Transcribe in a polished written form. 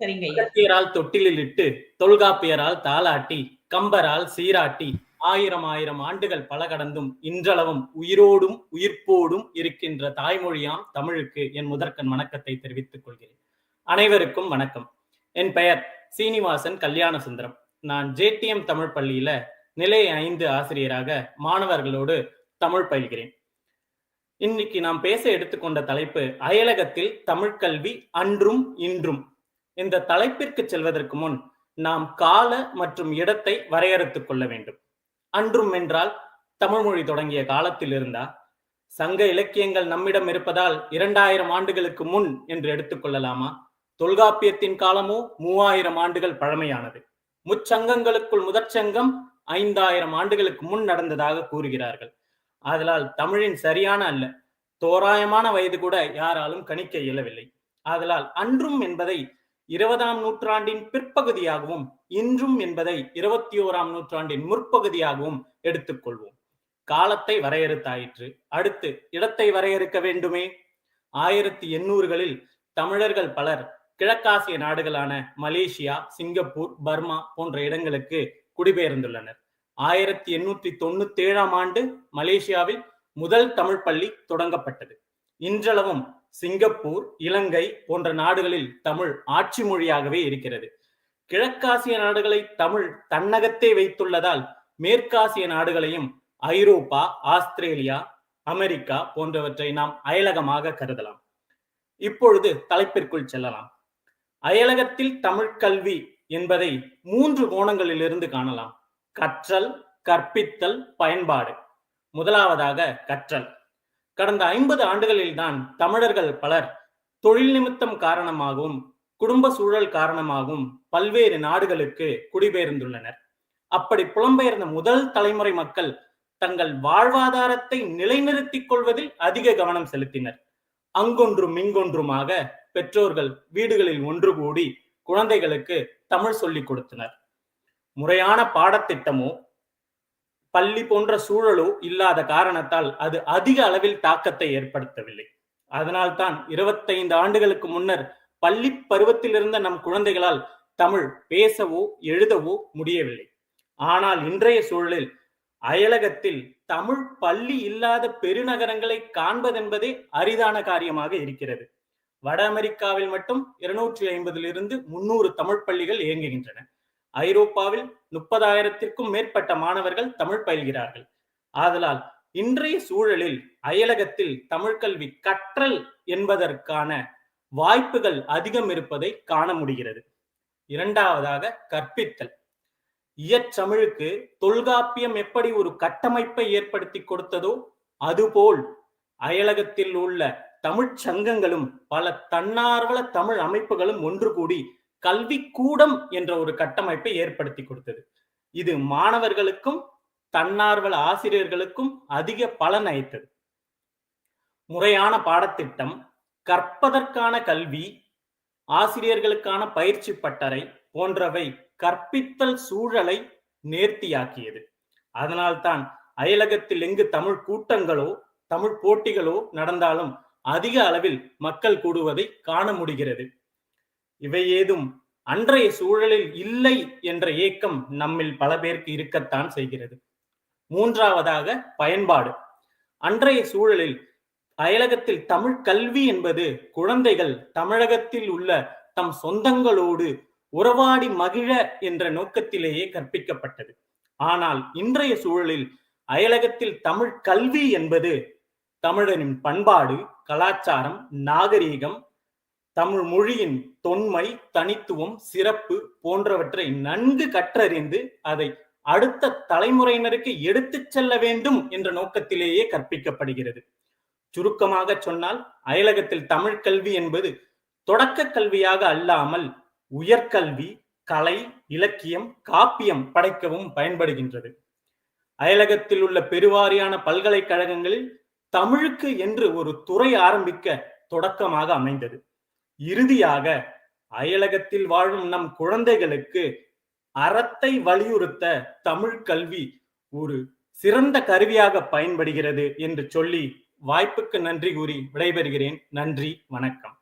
சரிங்க ஐயா. அகத்தியரால் தொட்டிலில் இட்டு, தொல்காப்பியரால் தாலாட்டி, கம்பரால் சீராட்டி, ஆயிரம் ஆயிரம் ஆண்டுகள் பல கடந்தும் இன்றளவும் உயிரோடும் உயிர்ப்போடும் இருக்கின்ற தாய்மொழியாம் தமிழுக்கு என் முதற்கண் வணக்கத்தை தெரிவித்துக் கொள்கிறேன். அனைவருக்கும் வணக்கம். என் பெயர் சீனிவாசன் கல்யாண சுந்தரம். நான் JTM தமிழ் பள்ளியில நிலை 5 ஆசிரியராக மாணவர்களோடு தமிழ் பயில்கிறேன். இன்னைக்கு நாம் பேச எடுத்துக்கொண்ட தலைப்பு அயலகத்தில் தமிழ் கல்வி அன்றும் இன்றும். இந்த தலைப்பிற்கு செல்வதற்கு முன் நாம் கால மற்றும் இடத்தை வரையறுத்துக் கொள்ள வேண்டும். அன்றும் என்றால் தமிழ் மொழி தொடங்கிய காலத்தில் இருந்தா, சங்க இலக்கியங்கள் நம்மிடம் இருப்பதால் 2000 ஆண்டுகளுக்கு முன் என்று எடுத்துக்கொள்ளலாமா? தொல்காப்பியத்தின் காலமோ 3000 ஆண்டுகள் பழமையானது. முச்சங்கங்களுக்குள் முதற்சங்கம் 5000 ஆண்டுகளுக்கு முன் நடந்ததாக கூறுகிறார்கள். ஆதலால் தமிழின் சரியான அல்ல, தோராயமான வயது கூட யாராலும் கணிக்க இயலவில்லை. ஆதலால் அன்றும் என்பதை 20ஆம் நூற்றாண்டின் பிற்பகுதியாகவும் இன்றும் என்பதை 21ஆம் நூற்றாண்டின் முற்பகுதியாகவும் எடுத்துக்கொள்வோம். காலத்தை வரையறுத்தாயிற்று, அடுத்து இடத்தை வரையறுக்க வேண்டுமே. 1800களில் தமிழர்கள் பலர் கிழக்காசிய நாடுகளான மலேசியா, சிங்கப்பூர், பர்மா போன்ற இடங்களுக்கு குடிபெயர்ந்துள்ளனர். 1897ஆம் ஆண்டு மலேசியாவில் முதல் தமிழ் பள்ளி தொடங்கப்பட்டது. இன்றளவும் சிங்கப்பூர், இலங்கை போன்ற நாடுகளில் தமிழ் ஆட்சி மொழியாகவே இருக்கிறது. கிழக்காசிய நாடுகளை தமிழ் தன்னகத்தே வைத்துள்ளதால் மேற்காசிய நாடுகளையும் ஐரோப்பா, ஆஸ்திரேலியா, அமெரிக்கா போன்றவற்றை நாம் அயலகமாக கருதலாம். இப்பொழுது தலைப்பிற்குள் செல்லலாம். அயலகத்தில் தமிழ் கல்வி என்பதை 3 கோணங்களிலிருந்து காணலாம். கற்றல், கற்பித்தல், பயன்பாடு. முதலாவதாக கற்றல். கடந்த 50 ஆண்டுகளில் தான் தமிழர்கள் பலர் தொழில் நிமித்தம் காரணமாகவும் குடும்ப சூழல் காரணமாகவும் பல்வேறு நாடுகளுக்கு குடிபெயர்ந்துள்ளனர். அப்படி புலம்பெயர்ந்த முதல் தலைமுறை மக்கள் தங்கள் வாழ்வாதாரத்தை நிலைநிறுத்திக் கொள்வதில் அதிக கவனம் செலுத்தினர். அங்கொன்றும் இங்கொன்றுமாக பெற்றோர்கள் வீடுகளில் ஒன்று கூடி குழந்தைகளுக்கு தமிழ் சொல்லிக் கொடுத்தனர். முறையான பாடத்திட்டமோ பள்ளி போன்ற சூழலோ இல்லாத காரணத்தால் அது அதிக அளவில் தாக்கத்தை ஏற்படுத்தவில்லை. அதனால்தான் 25 ஆண்டுகளுக்கு முன்னர் பள்ளி பருவத்தில் இருந்த நம் குழந்தைகளால் தமிழ் பேசவோ எழுதவோ முடியவில்லை. ஆனால் இன்றைய சூழலில் அயலகத்தில் தமிழ் பள்ளி இல்லாத பெருநகரங்களை காண்பதென்பதே அரிதான காரியமாக இருக்கிறது. வட அமெரிக்காவில் மட்டும் 250 300 தமிழ் பள்ளிகள் இயங்குகின்றன. ஐரோப்பாவில் 30,000க்கும் மேற்பட்ட மாணவர்கள் தமிழ் பயில்கிறார்கள். ஆதலால் இன்றைய சூழலில் அயலகத்தில் தமிழ் கல்வி கற்றல் என்பதற்கான வாய்ப்புகள் அதிகம் இருப்பதை காண முடிகிறது. இரண்டாவதாக கற்பித்தல். இயற்றமிழுக்கு தொல்காப்பியம் எப்படி ஒரு கட்டமைப்பை ஏற்படுத்தி கொடுத்ததோ அதுபோல் அயலகத்தில் உள்ள தமிழ்ச் சங்கங்களும் பல தன்னார்வல தமிழ் அமைப்புகளும் ஒன்று கூடி கல்வி கூடம் என்ற ஒரு கட்டமைப்பை ஏற்படுத்தி கொடுத்தது. இது மாணவர்களுக்கும் தன்னார்வல ஆசிரியர்களுக்கும் அதிக பலன் அளித்தது. முறையான பாடத்திட்டம், கற்பதற்கான கல்வி, ஆசிரியர்களுக்கான பயிற்சி பட்டறை போன்றவை கற்பித்தல் சூழலை நேர்த்தியாக்கியது. அதனால்தான் அயலகத்தில் எங்கு தமிழ் கூட்டங்களோ தமிழ் போட்டிகளோ நடந்தாலும் அதிக அளவில் மக்கள் கூடுவதை காண முடிகிறது. இவை ஏதும் அன்றைய சூழலில் இல்லை என்ற ஏக்கம் நம்மில் பல பேருக்கு இருக்கத்தான் செய்கிறது. மூன்றாவதாக பயன்பாடு. அன்றைய சூழலில் அயலகத்தில் தமிழ் கல்வி என்பது குழந்தைகள் தமிழகத்தில் உள்ள தம் சொந்தங்களோடு உறவாடி மகிழ என்ற நோக்கத்திலேயே கற்பிக்கப்பட்டது. ஆனால் இன்றைய சூழலில் அயலகத்தில் தமிழ் கல்வி என்பது தமிழரின் பண்பாடு, கலாச்சாரம், நாகரீகம், தமிழ் மொழியின் தொன்மை, தனித்துவம், சிறப்பு போன்றவற்றை நன்கு கற்றறிந்து அதை அடுத்த தலைமுறையினருக்கு எடுத்துச் செல்ல வேண்டும் என்ற நோக்கத்திலேயே கற்பிக்கப்படுகிறது. சுருக்கமாக சொன்னால் அயலகத்தில் தமிழ் கல்வி என்பது தொடக்க கல்வியாக அல்லாமல் உயர்கல்வி, கலை, இலக்கியம், காப்பியம் படைக்கவும் பயன்படுகின்றது. அயலகத்தில் உள்ள பெருவாரியான பல்கலைக்கழகங்களில் தமிழுக்கு என்று ஒரு துறை ஆரம்பிக்க தொடக்கமாக அமைந்தது. இறுதியாக அயலகத்தில் வாழும் நம் குழந்தைகளுக்கு அறத்தை வலியுறுத்த தமிழ் கல்வி ஒரு சிறந்த கருவியாக பயன்படுகிறது என்று சொல்லி வாய்ப்புக்கு நன்றி கூறி விடைபெறுகிறேன். நன்றி, வணக்கம்.